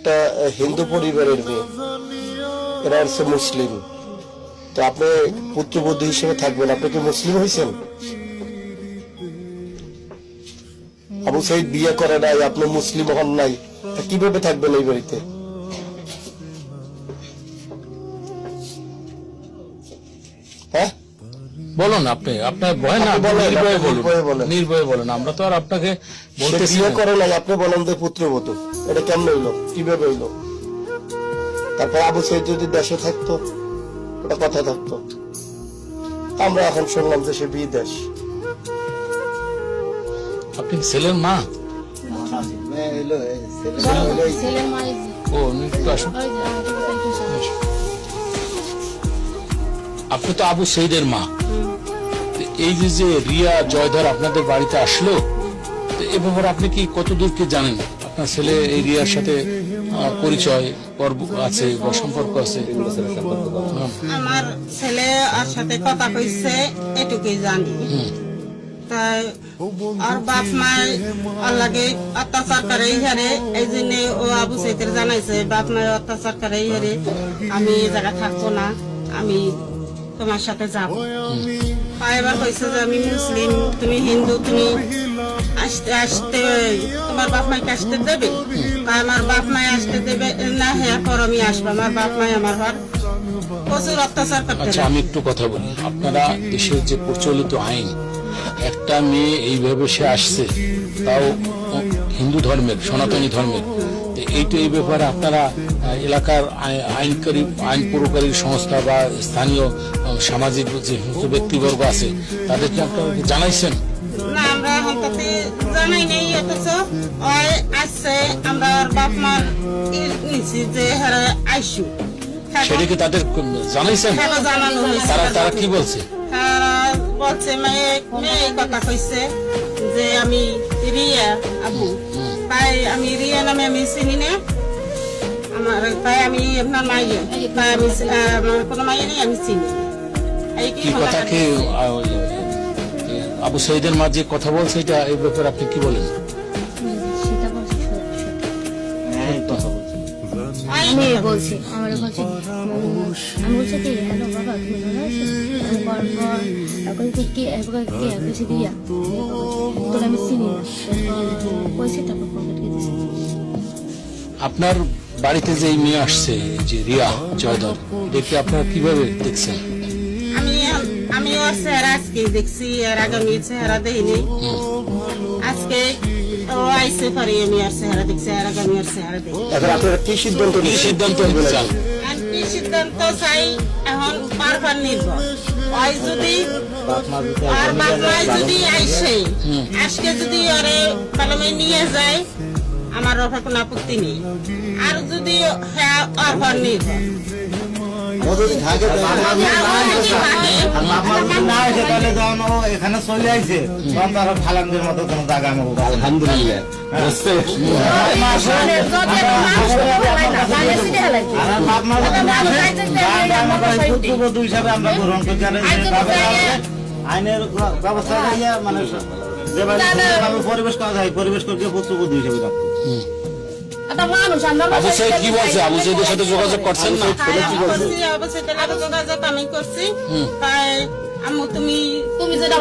একটা হিন্দু পরিবারের মেয়ে, এরা হচ্ছে মুসলিম। তো আপনি পুত্রবধূ হিসেবে থাকবেন, আপনি কি মুসলিম হয়েছেন? আবু সাইদ বিয়ে করে নাই, আপনি মুসলিম হন নাই, কিভাবে থাকবেন এই বাড়িতে? হ্যাঁ বলুন, আপনি আপনার ভয় না, নির্ভয়ে বলেন, আমরা তো আর আপনাকে বলতেছি বিয়ে করে নাই, আপনি বলেন যে পুত্রবধূ, এটা কেমন হইলো, কিভাবে হইলো? তারপর আবু সাইদ যদি দেশে থাকতো ওটা কথা থাকতো। আমরা এখন শুনলাম যে সে বিদেশ। আপনি ছেলের মা? ও একটু আসুন। আপনি তো আবু সাইদের মা। এই যে রিয়া জয়ধর আপনাদের বাড়িতে আসলো, এ ব্যাপারে আপনি কি কতদূর কি জানেন? আপনার ছেলে এই রিয়ার সাথে পরিচয় আছে বা সম্পর্ক আছে? আমার ছেলে আর সাথে কথা কইছে এটুকুই জানি। তাই আর বাপ মায় আল্লাহকে অত্যাচার করে হারে, এই জন্য ও আবু সাইদের জানাইছে বাপ মায় অত্যাচার করে হারে, আমি এই জায়গা থাকবো না, আমি তোমার সাথে যাব। এবার কইছে যে আমি মুসলিম, তুমি হিন্দু, তুমি আসতে আসতে তোমার বাপ মাইকে আসতে দেবে? আমার বাপ মাই আসতে দেবে না, হ্যাঁ পর আমি আসবো। আমার বাপ মাই আমার ঘর প্রচুর অত্যাচার করতে। আচ্ছা, আমি একটু কথা বলি। আপনারা দেশের যে প্রচলিত আইন, একটা মেয়ে এইভাবে সে আসছে, তাও হিন্দু ধর্মের, সনাতনী ধর্মের, এইটা এই ব্যাপারে আপনারা এলাকার আইন প্রয়োগকারী সংস্থা বা স্থানীয় সামাজিক যে সমস্ত ব্যক্তিবর্গ আছে তাদেরকে আপনারা জানাইছেন? না, আমরা এখন তাতে জানাই নেই, অথচ আসছে আমরা বাপ মার নিচ্ছি যে হ্যাঁ আইসু, সেটা কি তাদের জানাইছেন? জানানো হয়েছে। তারা কি বলছে? বলছে মেয়ে কথা কইছে যে আমি রিয়া আবু, তাই আমি রিয়া নামে আমি চিনি না, আমার তাই আমি আপনার মাইয়ে, তাই আমি আমার কোনো মাইয়ে নেই, আমি চিনি। কি কথা কি আবু সাইদের মা যে কথা বলছে এটা এই ব্যাপারে আপনি কি বলেন? আমি বলছি, আমার বলছি, আমি বলছি কি হ্যালো বাবা, তুমি ভালো আছো? দিয়া তোকে আমি চিনি না, বলছি তারপর পকেটকে দিচ্ছি। আপনার বাড়িতে যে মেয়ে আসছে, যে রিয়া জয়ধর, দেখতে আপনারা কিভাবে দেখছেন? আমি ওর চেহারা আজকে দেখছি, এর আগে আমি চেহারা দেখিনি। আজকে ও আইসে পরে আমি আর চেহারা দেখছি, এর আগে আমি আর চেহারা দেখি। এখন আপনারা কি সিদ্ধান্ত নিতে চান? আর কি সিদ্ধান্ত চাই এখন পারবার নির্ভর। ওই যদি আর বাপমায় যদি আইসে আজকে যদি ওরে পালামে নিয়ে যায়, আমার ওর কোনো আপত্তি নেই। আর যদি হ্যাঁ ওর নির্ভর এখানে চলে আসছে, তারা ফালাঙ্গের মতো কোন জায়গা আমার আলহামদুলিল্লাহ পুত্রবধূ হিসাবে আমরা গ্রহণ করছি। আইনের ব্যবস্থা মানে যেভাবে পরিবেশ করা যায়, পরিবেশ করতে পুত্রবধূ হিসাবে রাখবো। আবু সাইদ কি বলছে? আবু সাইদের সাথে যোগাযোগ করছেন? যোগাযোগ আমি করছি। তাই আম্মু তুমি যেটা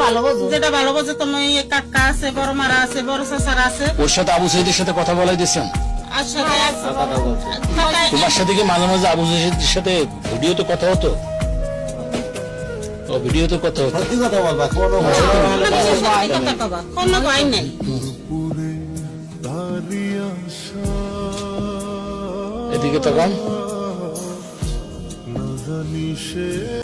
ভালো বোঝো, তুমি কাকা আছে, বড় মারা আছে, বড় চাচারা আছে, ওর সাথে আবু সাইদের সাথে কথা বলাই দিচ্ছেন? তোমার সাথে কি মাঝে মাঝে আবু সাইদের সাথে ভিডিওতে কথা হতো? ভিডিওতে কথা হতো? সত্যি কথা বলবা, কোনো ভয় নেই। এদিকে তখন